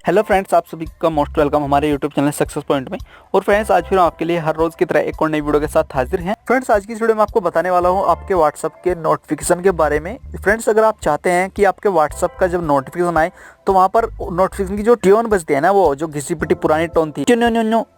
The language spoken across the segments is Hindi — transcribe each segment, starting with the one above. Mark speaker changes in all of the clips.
Speaker 1: हेलो फ्रेंड्स, आप सभी का मोस्ट वेलकम हमारे यूट्यूब चैनल सक्सेस पॉइंट में। और फ्रेंड्स, आज फिर आपके लिए हर रोज़ की तरह एक और नई वीडियो के साथ हाजिर हैं। फ्रेंड्स, आज की इस वीडियो में आपको बताने वाला हूं आपके व्हाट्सअप के नोटिफिकेशन के बारे में। फ्रेंड्स, अगर आप चाहते हैं कि आपके व्हाट्सअप का जब नोटिफिकेशन आए तो वहाँ पर नोटिफिकेशन की जो ट्यून बजती है ना, वो जो घिसी पिटी पुरानी टोन थी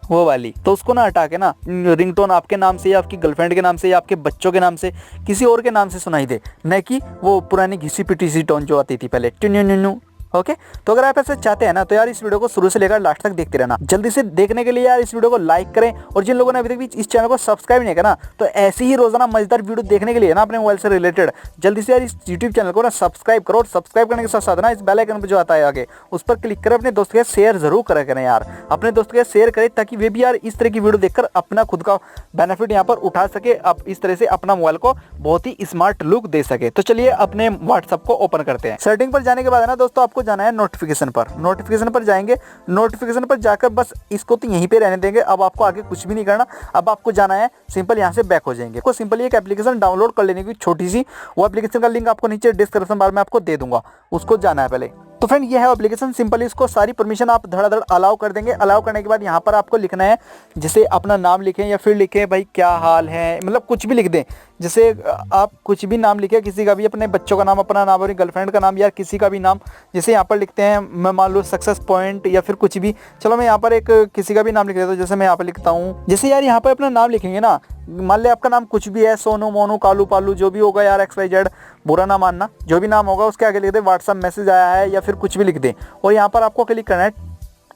Speaker 1: वो वाली, तो उसको ना हटा के ना रिंगटोन आपके नाम से या आपकी गर्लफ्रेंड के नाम से या आपके बच्चों के नाम से किसी और के नाम से सुनाई दे, न कि वो पुरानी घिसी पिटी सी टोन जो आती थी पहले। ओके, तो अगर आप ऐसे चाहते हैं ना तो यार इस वीडियो को शुरू से लेकर लास्ट तक देखते रहना। जल्दी से देखने के लिए यार इस वीडियो को लाइक करें, और जिन लोगों ने अभी तक भी इस चैनल को सब्सक्राइब नहीं करा तो ऐसी ही रोजाना मजेदार वीडियो देखने के लिए ना अपने मोबाइल से रिलेटेड जल्दी से यार इस यूट्यूब चैनल को ना सब्सक्राइब करो। और सब्सक्राइब करने के साथ साथ ना इस बेल आइकन पर जो आता है आगे उस पर क्लिक करें। अपने दोस्तों के साथ शेयर जरूर करें यार, अपने दोस्तों के साथ शेयर करें ताकि वे भी यार इस तरह की वीडियो देखकर अपना खुद का बेनिफिट यहाँ पर उठा सके, आप इस तरह से अपना मोबाइल को बहुत ही स्मार्ट लुक दे सके। तो चलिए अपने व्हाट्सएप को ओपन करते हैं। सेटिंग पर जाने के बाद है ना दोस्तों, आपको जाना है नोटिफिकेशन पर जाएंगे। नोटिफिकेशन पर जाकर बस इसको तो यहीं पे रहने देंगे। अब आपको आगे कुछ भी नहीं करना। अब आपको जाना है सिंपल यहाँ से बैक हो जाएंगे। आपको सिंपली एक एप्लीकेशन डाउनलोड कर लेने की छोटी सी, वो एप्लीकेशन का लिंक आपको नीचे डिस्क्रिप्शन बार में आपको दे दूंगा, उसको जाना है पहले। तो फ्रेंड, ये है एप्लीकेशन। सिंपली इसको सारी परमिशन आप धड़ाधड़ अलाउ कर देंगे। अलाउ करने के बाद यहाँ पर आपको लिखना है, जैसे अपना नाम लिखें या फिर लिखें भाई क्या हाल है, मतलब कुछ भी लिख दें। जैसे आप कुछ भी नाम लिखें, किसी का भी, अपने बच्चों का नाम, अपना नाम, अपनी गर्लफ्रेंड का नाम या किसी का भी नाम। जैसे यहाँ पर लिखते हैं, मैं मान लो सक्सेस पॉइंट या फिर कुछ भी। चलो मैं यहाँ पर एक किसी का भी नाम लिख देता हूँ। जैसे मैं यहाँ पर लिखता हूँ, जैसे यार यहाँ पर अपना नाम लिखेंगे ना, मान ले आपका नाम कुछ भी है, सोनू, मोनू, कालू, पालू, जो भी होगा यार, XYZ, बुरा ना मानना, जो भी नाम होगा उसके आगे लिख दे व्हाट्सएप मैसेज आया है या फिर कुछ भी लिख दे। और यहाँ पर आपको क्लिक करना है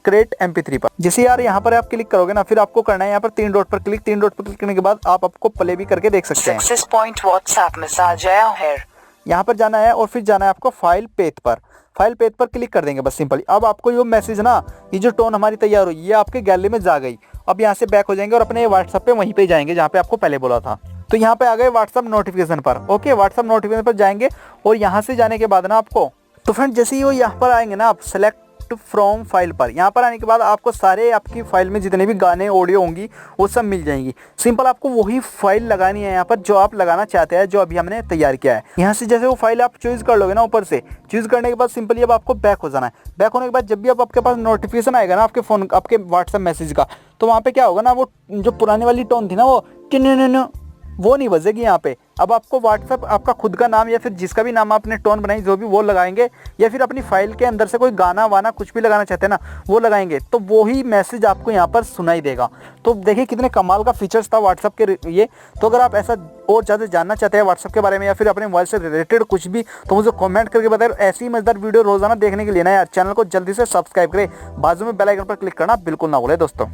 Speaker 1: क्रिएट MP3 पर। जैसे यार यहाँ पर आप क्लिक करोगे ना, फिर आपको करना है यहाँ पर 3 डॉट पर क्लिक। 3 डॉट पर क्लिक करने के बाद आप आपको प्ले भी करके देख सकते हैं।
Speaker 2: सक्सेस पॉइंट व्हाट्सएप मैसेज आया है,
Speaker 1: यहाँ पर जाना है और फिर जाना है आपको फाइल पेज पर। फाइल पेज पर क्लिक कर देंगे बस सिंपली। अब आपको ये मैसेज ना, ये जो टोन हमारी तैयार हुई, ये आपके गैलरी में जा गई। अब यहाँ से बैक हो जाएंगे और अपने व्हाट्सएप पे वहीं पे जाएंगे जहाँ पे आपको पहले बोला था। तो यहाँ पे आ गए व्हाट्सएप नोटिफिकेशन पर। ओके, व्हाट्सएप नोटिफिकेशन पर जाएंगे और यहाँ से जाने के बाद ना आपको, तो फ्रेंड जैसे ही वो यहाँ पर आएंगे ना, आप सेलेक्ट फ्रॉम फाइल पर, यहाँ पर आने के बाद आपको सारे आपकी फाइल में जितने भी गाने ऑडियो होंगी वो सब मिल जाएंगी। सिंपल आपको वही फाइल लगानी है यहाँ पर जो आप लगाना चाहते हैं, जो अभी हमने तैयार किया है। यहाँ से जैसे वो फाइल आप चूज कर लोगे ना, ऊपर से चूज करने के बाद सिंपली अब आपको बैक हो जाना है। बैक होने के बाद जब भी अब आपके पास नोटिफिकेशन आएगा ना आपके फोन, आपके व्हाट्सएप मैसेज का, तो वहाँ पे क्या होगा ना, वो जो पुरानी वाली टोन थी ना, वो नहीं बजेगी यहाँ पे। अब आपको व्हाट्सएप, आपका खुद का नाम या फिर जिसका भी नाम आपने टोन बनाई जो भी, वो लगाएंगे, या फिर अपनी फाइल के अंदर से कोई गाना वाना कुछ भी लगाना चाहते हैं ना, वो लगाएंगे, तो वो ही मैसेज आपको यहाँ पर सुनाई देगा। तो देखिए कितने कमाल का फीचर्स था व्हाट्सएप के ये। तो अगर आप ऐसा और ज़्यादा जानना चाहते हैं व्हाट्सएप के बारे में या फिर अपने मोबाइल से रिलेटेड कुछ भी, तो मुझे कमेंट करके बताएं। ऐसी मजेदार वीडियो रोजाना देखने के लिए ना यार चैनल को जल्दी से सब्सक्राइब करें, बाजू में बेल आइकन पर क्लिक करना बिल्कुल ना भूलें दोस्तों।